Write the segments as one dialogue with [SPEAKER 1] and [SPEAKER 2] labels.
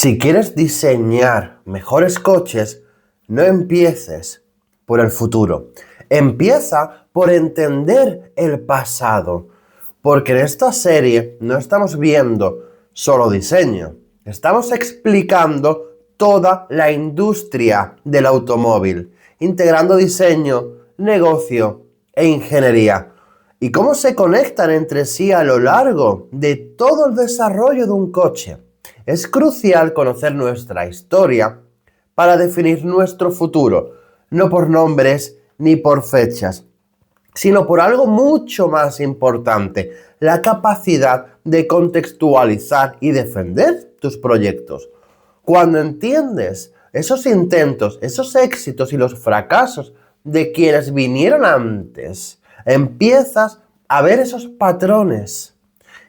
[SPEAKER 1] Si quieres diseñar mejores coches, no empieces por el futuro. Empieza por entender el pasado. Porque en esta serie no estamos viendo solo diseño. Estamos explicando toda la industria del automóvil, integrando diseño, negocio e ingeniería. Y cómo se conectan entre sí a lo largo de todo el desarrollo de un coche. Es crucial conocer nuestra historia para definir nuestro futuro, no por nombres ni por fechas, sino por algo mucho más importante, la capacidad de contextualizar y defender tus proyectos. Cuando entiendes esos intentos, esos éxitos y los fracasos de quienes vinieron antes, empiezas a ver esos patrones.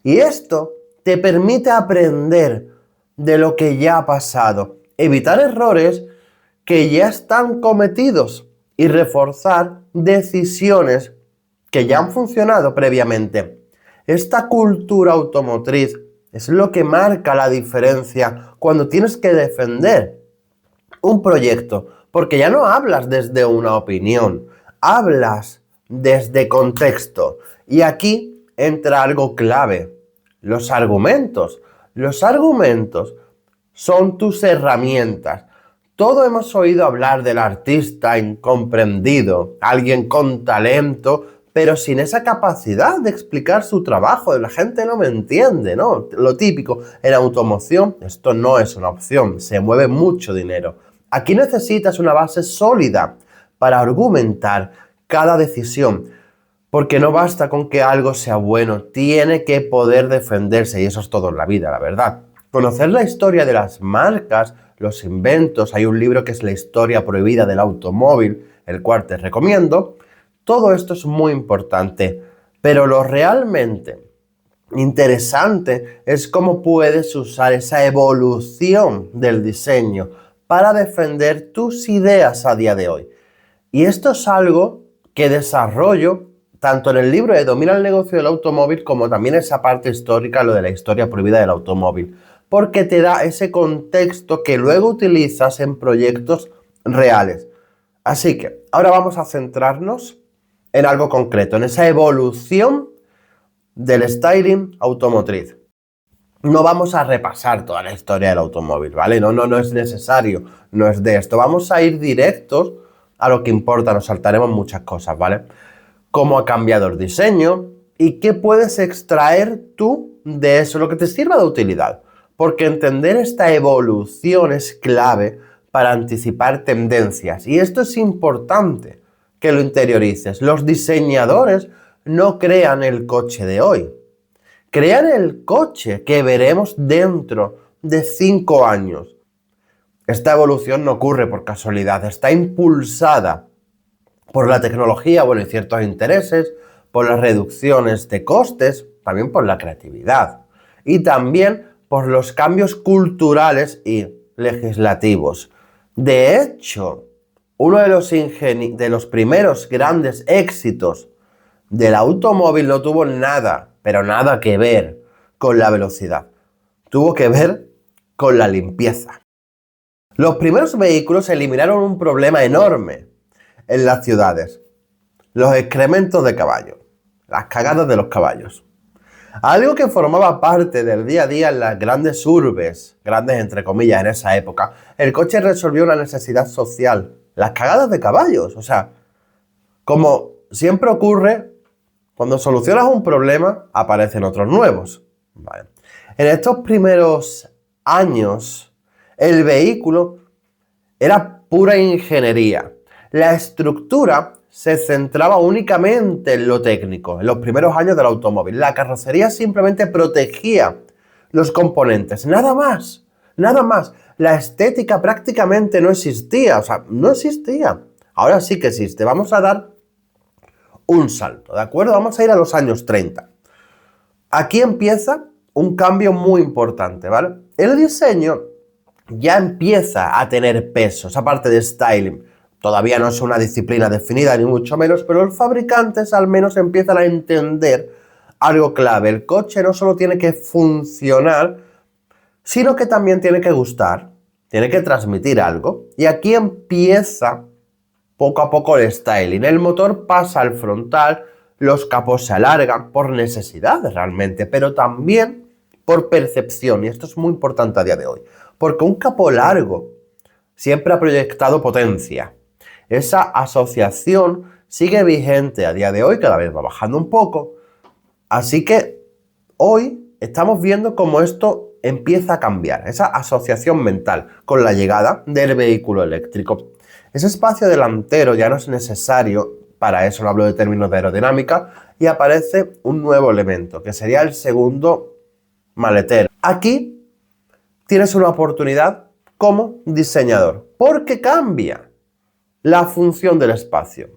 [SPEAKER 1] Y esto te permite aprender de lo que ya ha pasado, evitar errores que ya están cometidos y reforzar decisiones que ya han funcionado previamente. Esta cultura automotriz es lo que marca la diferencia cuando tienes que defender un proyecto, porque ya no hablas desde una opinión, hablas desde contexto. Y aquí entra algo clave, los argumentos. Los argumentos son tus herramientas. Todos hemos oído hablar del artista incomprendido, alguien con talento, pero sin esa capacidad de explicar su trabajo. La gente no me entiende, ¿no? Lo típico, en automoción esto no es una opción, se mueve mucho dinero. Aquí necesitas una base sólida para argumentar cada decisión, porque no basta con que algo sea bueno, tiene que poder defenderse, y eso es todo en la vida, la verdad. Conocer la historia de las marcas, los inventos, hay un libro que es La historia prohibida del automóvil, el cual te recomiendo. Todo esto es muy importante, pero lo realmente interesante es cómo puedes usar esa evolución del diseño para defender tus ideas a día de hoy. Y esto es algo que desarrollo tanto en el libro de Domina el negocio del automóvil como también esa parte histórica, lo de la historia prohibida del automóvil, porque te da ese contexto que luego utilizas en proyectos reales. Así que ahora vamos a centrarnos en algo concreto, en esa evolución del styling automotriz. No vamos a repasar toda la historia del automóvil, ¿vale? No es necesario, no es de esto. Vamos a ir directos a lo que importa, nos saltaremos muchas cosas, ¿vale? Cómo ha cambiado el diseño y qué puedes extraer tú de eso, lo que te sirva de utilidad. Porque entender esta evolución es clave para anticipar tendencias. Y esto es importante que lo interiorices. Los diseñadores no crean el coche de hoy. Crean el coche que veremos dentro de 5 años. Esta evolución no ocurre por casualidad, está impulsada por la tecnología, y ciertos intereses, por las reducciones de costes, también por la creatividad y también por los cambios culturales y legislativos. De hecho, uno de los primeros grandes éxitos del automóvil no tuvo nada, pero nada que ver con la velocidad. Tuvo que ver con la limpieza. Los primeros vehículos eliminaron un problema enorme en las ciudades: los excrementos de caballo, las cagadas de los caballos. Algo que formaba parte del día a día en las grandes urbes, grandes entre comillas en esa época. El coche resolvió una necesidad social, las cagadas de caballos. O sea, como siempre ocurre, cuando solucionas un problema, aparecen otros nuevos. Vale. En estos primeros años, el vehículo era pura ingeniería. La estructura se centraba únicamente en lo técnico, en los primeros años del automóvil. La carrocería simplemente protegía los componentes, nada más, nada más. La estética prácticamente no existía, o sea, no existía. Ahora sí que existe. Vamos a dar un salto, ¿de acuerdo? Vamos a ir a los años 30. Aquí empieza un cambio muy importante, ¿vale? El diseño ya empieza a tener peso, esa parte de styling. Todavía no es una disciplina definida, ni mucho menos, pero los fabricantes al menos empiezan a entender algo clave. El coche no solo tiene que funcionar sino que también tiene que gustar, tiene que transmitir algo. Y aquí empieza poco a poco el styling. El motor pasa al frontal, los capós se alargan por necesidad realmente, pero también por percepción. Y esto es muy importante a día de hoy, porque un capó largo siempre ha proyectado potencia. Esa asociación sigue vigente a día de hoy, cada vez va bajando un poco. Así que hoy estamos viendo cómo esto empieza a cambiar, esa asociación mental con la llegada del vehículo eléctrico. Ese espacio delantero ya no es necesario, para eso no hablo de términos de aerodinámica, y aparece un nuevo elemento, que sería el segundo maletero. Aquí tienes una oportunidad como diseñador, porque cambia la función del espacio.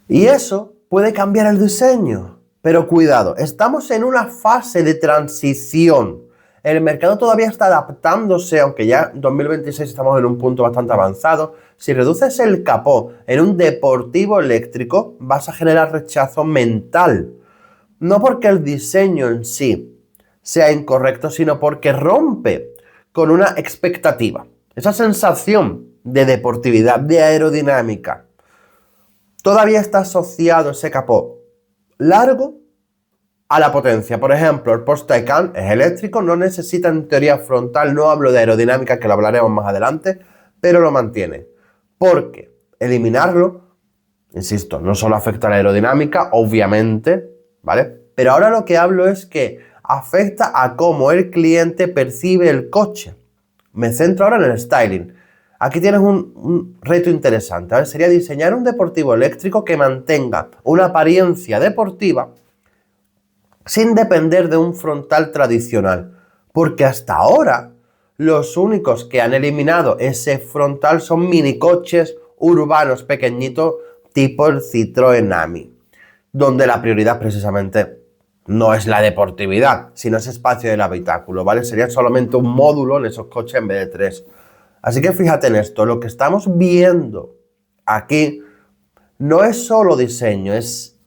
[SPEAKER 1] Y eso puede cambiar el diseño. Pero cuidado, estamos en una fase de transición. El mercado todavía está adaptándose, aunque ya en 2026 estamos en un punto bastante avanzado. Si reduces el capó en un deportivo eléctrico, vas a generar rechazo mental. No porque el diseño en sí sea incorrecto, sino porque rompe con una expectativa. Esa sensación de deportividad, de aerodinámica. Todavía está asociado ese capó largo a la potencia. Por ejemplo, el Porsche Taycan es eléctrico, no necesita en teoría frontal, no hablo de aerodinámica, que lo hablaremos más adelante, pero lo mantiene. Porque eliminarlo, insisto, no solo afecta a la aerodinámica, obviamente, ¿vale? Pero ahora lo que hablo es que afecta a cómo el cliente percibe el coche. Me centro ahora en el styling. Aquí tienes un reto interesante, ¿vale? Sería diseñar un deportivo eléctrico que mantenga una apariencia deportiva sin depender de un frontal tradicional. Porque hasta ahora los únicos que han eliminado ese frontal son minicoches urbanos pequeñitos tipo el Citroën Ami, donde la prioridad precisamente no es la deportividad, sino ese espacio del habitáculo, ¿vale? Sería solamente un módulo en esos coches en vez de 3. Así que fíjate en esto, lo que estamos viendo aquí no es solo diseño, es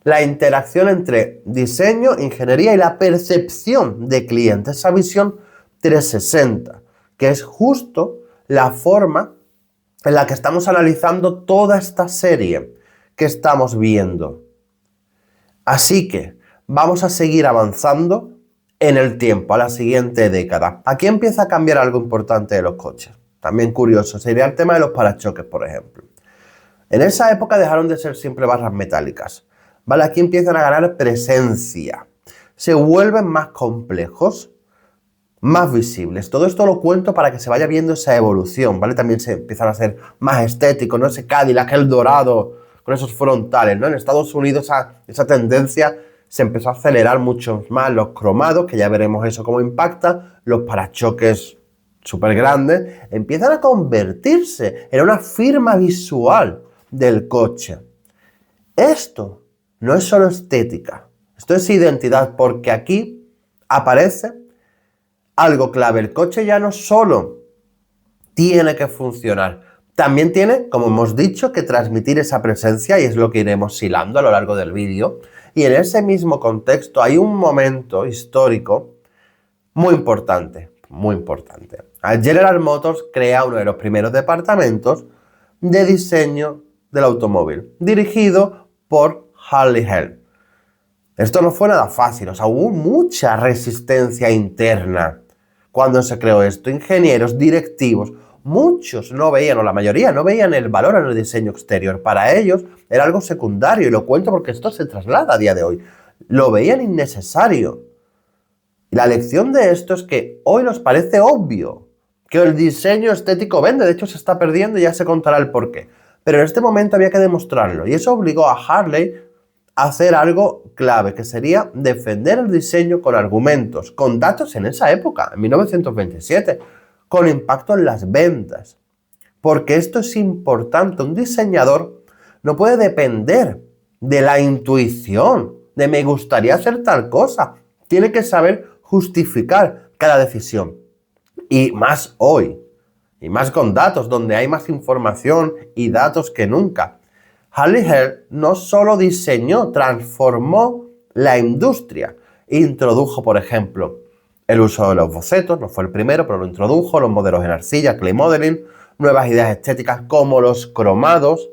[SPEAKER 1] la interacción entre diseño, ingeniería y la percepción de cliente, esa visión 360, que es justo la forma en la que estamos analizando toda esta serie que estamos viendo. Así que vamos a seguir avanzando en el tiempo, a la siguiente década. Aquí empieza a cambiar algo importante de los coches. También curioso, sería el tema de los parachoques, por ejemplo. En esa época dejaron de ser siempre barras metálicas. ¿Vale? Aquí empiezan a ganar presencia. Se vuelven más complejos, más visibles. Todo esto lo cuento para que se vaya viendo esa evolución, ¿vale? También se empiezan a ser más estéticos, ¿no? Ese Cadillac, el dorado, con esos frontales, ¿no? En Estados Unidos esa tendencia se empezó a acelerar mucho más. Los cromados, que ya veremos eso cómo impacta, los parachoques súper grandes, empiezan a convertirse en una firma visual del coche. Esto no es solo estética, esto es identidad, porque aquí aparece algo clave. El coche ya no solo tiene que funcionar, también tiene, como hemos dicho, que transmitir esa presencia, y es lo que iremos hilando a lo largo del vídeo. Y en ese mismo contexto hay un momento histórico muy importante, muy importante. General Motors crea uno de los primeros departamentos de diseño del automóvil, dirigido por Harley Helm. Esto no fue nada fácil, o sea, hubo mucha resistencia interna cuando se creó esto. Ingenieros, directivos, muchos no veían, o la mayoría no veían el valor en el diseño exterior. Para ellos era algo secundario, y lo cuento porque esto se traslada a día de hoy. Lo veían innecesario. Y la lección de esto es que hoy nos parece obvio que el diseño estético vende, de hecho se está perdiendo y ya se contará el porqué. Pero en este momento había que demostrarlo, y eso obligó a Harley a hacer algo clave, que sería defender el diseño con argumentos, con datos en esa época, en 1927, con impacto en las ventas. Porque esto es importante, un diseñador no puede depender de la intuición, de me gustaría hacer tal cosa. Tiene que saber justificar cada decisión. Y más hoy, y más con datos, donde hay más información y datos que nunca. Harley Helm no solo diseñó, transformó la industria. Introdujo, por ejemplo, el uso de los bocetos, no fue el primero, pero lo introdujo, los modelos en arcilla, clay modeling, nuevas ideas estéticas como los cromados,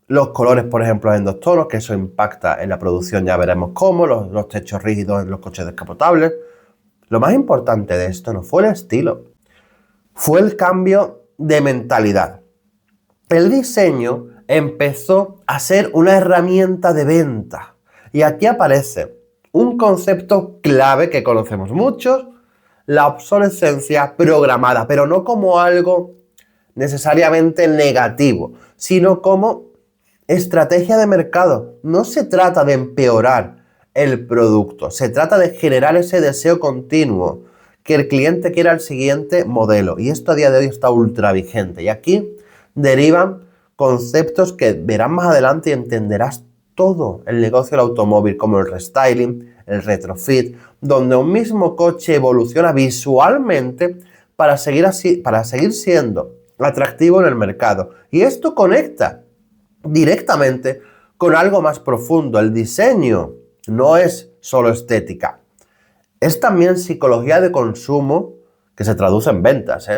[SPEAKER 1] los colores, por ejemplo, en dos tonos, que eso impacta en la producción, ya veremos cómo, los techos rígidos en los coches descapotables. Lo más importante de esto no fue el estilo, fue el cambio de mentalidad. El diseño empezó a ser una herramienta de venta. Y aquí aparece un concepto clave que conocemos muchos, la obsolescencia programada, pero no como algo necesariamente negativo, sino como estrategia de mercado. No se trata de empeorar el producto, se trata de generar ese deseo continuo, que el cliente quiera el siguiente modelo. Y esto a día de hoy está ultra vigente. Y aquí derivan conceptos que verás más adelante y entenderás todo el negocio del automóvil, como el restyling, el retrofit, donde un mismo coche evoluciona visualmente para seguir siendo atractivo en el mercado. Y esto conecta directamente con algo más profundo. El diseño no es solo estética, es también psicología de consumo que se traduce en ventas,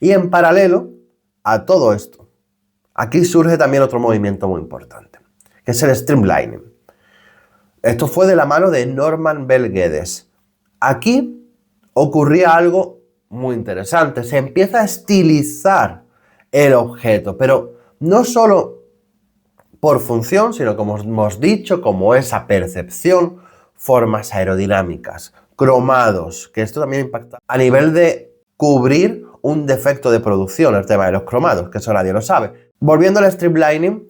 [SPEAKER 1] Y en paralelo a todo esto, aquí surge también otro movimiento muy importante, que es el streamlining. Esto fue de la mano de Norman Bel Geddes. Aquí ocurría algo muy interesante. Se empieza a estilizar el objeto, pero no solo por función, sino como hemos dicho, como esa percepción, formas aerodinámicas, cromados, que esto también impacta a nivel de cubrir un defecto de producción, el tema de los cromados, que eso nadie lo sabe. Volviendo al streamlining,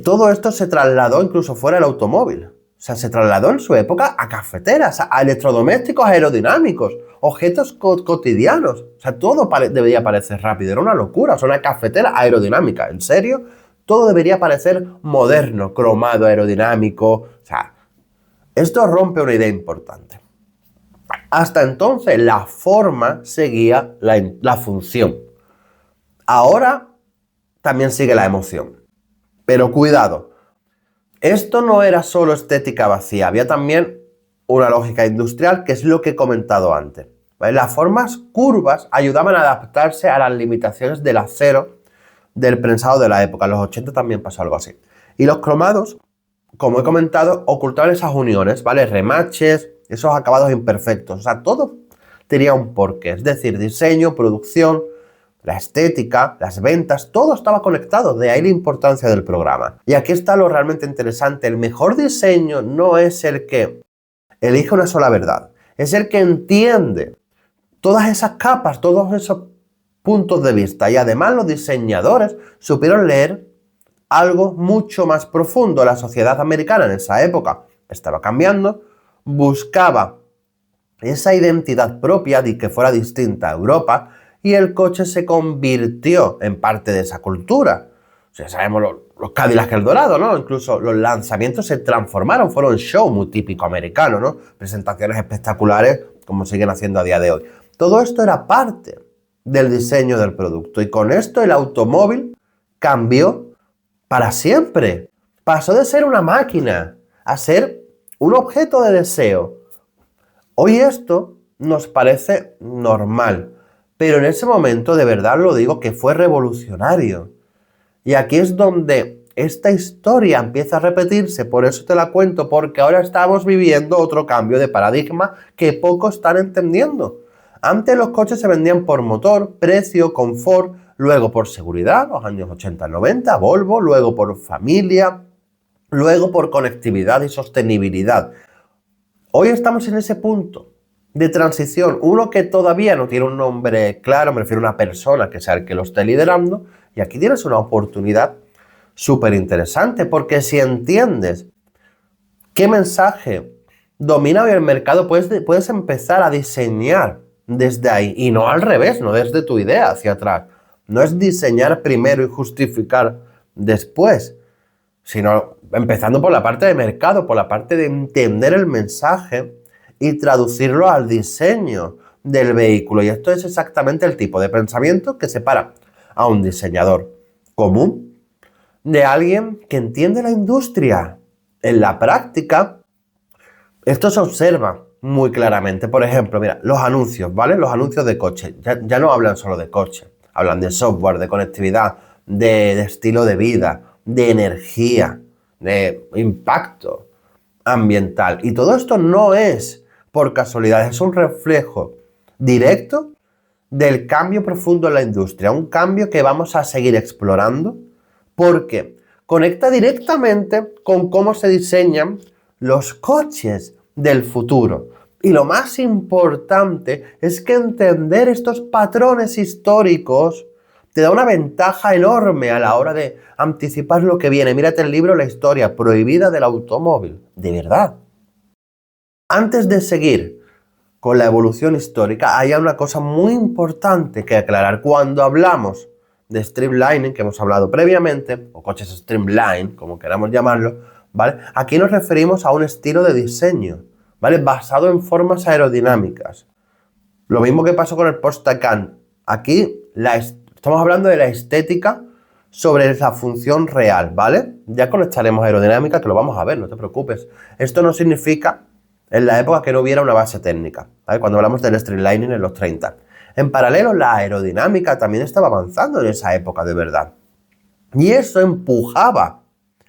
[SPEAKER 1] todo esto se trasladó incluso fuera del automóvil. O sea, se trasladó en su época a cafeteras, a electrodomésticos aerodinámicos, objetos cotidianos. O sea, todo debería parecer rápido, era una locura. O sea, una cafetera aerodinámica, ¿en serio? Todo debería parecer moderno, cromado, aerodinámico. O sea, esto rompe una idea importante. Hasta entonces la forma seguía la función. Ahora también sigue la emoción. Pero cuidado, esto no era solo estética vacía, había también una lógica industrial, que es lo que he comentado antes. ¿Vale? Las formas curvas ayudaban a adaptarse a las limitaciones del acero del prensado de la época. En los 80 también pasó algo así. Y los cromados, como he comentado, ocultaban esas uniones, ¿vale? Remaches, esos acabados imperfectos. O sea, todo tenía un porqué. Es decir, diseño, producción, la estética, las ventas, todo estaba conectado. De ahí la importancia del programa. Y aquí está lo realmente interesante. El mejor diseño no es el que elige una sola verdad. Es el que entiende todas esas capas, todos esos puntos de vista. Y además los diseñadores supieron leer algo mucho más profundo. La sociedad americana en esa época estaba cambiando, buscaba esa identidad propia de que fuera distinta a Europa, y el coche se convirtió en parte de esa cultura. O sea, sabemos los Cadillac Eldorado, ¿no? Incluso los lanzamientos se transformaron, fueron show muy típico americano, ¿no? Presentaciones espectaculares como siguen haciendo a día de hoy. Todo esto era parte del diseño del producto, y con esto el automóvil cambió para siempre. Pasó de ser una máquina a ser un objeto de deseo. Hoy esto nos parece normal, pero en ese momento, de verdad lo digo, que fue revolucionario. Y aquí es donde esta historia empieza a repetirse, por eso te la cuento, porque ahora estamos viviendo otro cambio de paradigma que pocos están entendiendo. Antes los coches se vendían por motor, precio, confort, luego por seguridad, los años 80-90, Volvo, luego por familia, luego por conectividad y sostenibilidad. Hoy estamos en ese punto de transición, uno que todavía no tiene un nombre claro, me refiero a una persona que sea el que lo esté liderando, y aquí tienes una oportunidad súper interesante, porque si entiendes qué mensaje domina hoy el mercado, puedes empezar a diseñar desde ahí, y no al revés, no desde tu idea hacia atrás. No es diseñar primero y justificar después, sino empezando por la parte de mercado, por la parte de entender el mensaje y traducirlo al diseño del vehículo. Y esto es exactamente el tipo de pensamiento que separa a un diseñador común de alguien que entiende la industria. En la práctica, esto se observa muy claramente. Por ejemplo, mira, los anuncios, ¿vale? Los anuncios de coche. Ya no hablan solo de coche. Hablan de software, de conectividad, de estilo de vida, de energía, de impacto ambiental. Y todo esto no es por casualidad, es un reflejo directo del cambio profundo en la industria. Un cambio que vamos a seguir explorando porque conecta directamente con cómo se diseñan los coches del futuro. Y lo más importante es que entender estos patrones históricos te da una ventaja enorme a la hora de anticipar lo que viene. Mírate el libro La historia prohibida del automóvil. De verdad. Antes de seguir con la evolución histórica, hay una cosa muy importante que aclarar. Cuando hablamos de streamlining, que hemos hablado previamente, o coches streamline, como queramos llamarlo, ¿vale? Aquí nos referimos a un estilo de diseño, ¿vale? Basado en formas aerodinámicas. Lo mismo que pasó con el Porsche Taycan. Aquí estamos hablando de la estética sobre la función real, ¿vale? Ya conectaremos aerodinámica, que lo vamos a ver, no te preocupes. Esto no significa en la época que no hubiera una base técnica, ¿vale? Cuando hablamos del streamlining en los 30. En paralelo, la aerodinámica también estaba avanzando en esa época de verdad. Y eso empujaba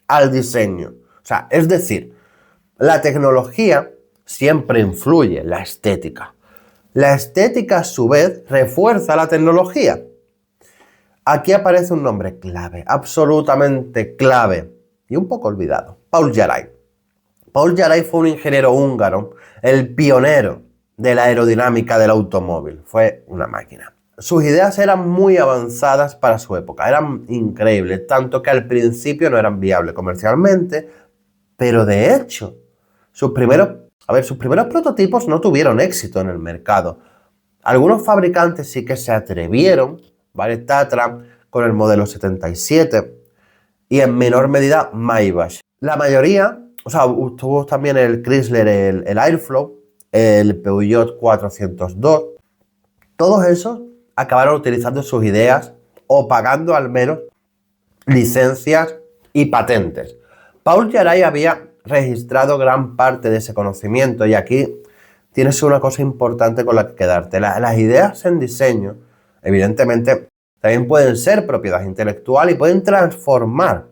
[SPEAKER 1] al diseño. O sea, es decir, la tecnología siempre influye en la estética. La estética, a su vez, refuerza la tecnología. Aquí aparece un nombre clave, absolutamente clave, y un poco olvidado. Paul Jarray. Paul Jarray fue un ingeniero húngaro, el pionero de la aerodinámica del automóvil. Fue una máquina. Sus ideas eran muy avanzadas para su época, eran increíbles, tanto que al principio no eran viables comercialmente, pero de hecho, sus primeros prototipos no tuvieron éxito en el mercado. Algunos fabricantes sí que se atrevieron, ¿vale? Tatra con el modelo 77 y en menor medida Maybach. La mayoría, tuvo también el Chrysler, el Airflow, el Peugeot 402. Todos esos acabaron utilizando sus ideas o pagando al menos licencias y patentes. Paul Jarray había registrado gran parte de ese conocimiento y aquí tienes una cosa importante con la que quedarte. Las ideas en diseño, evidentemente, también pueden ser propiedad intelectual y pueden transformar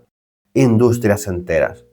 [SPEAKER 1] industrias enteras.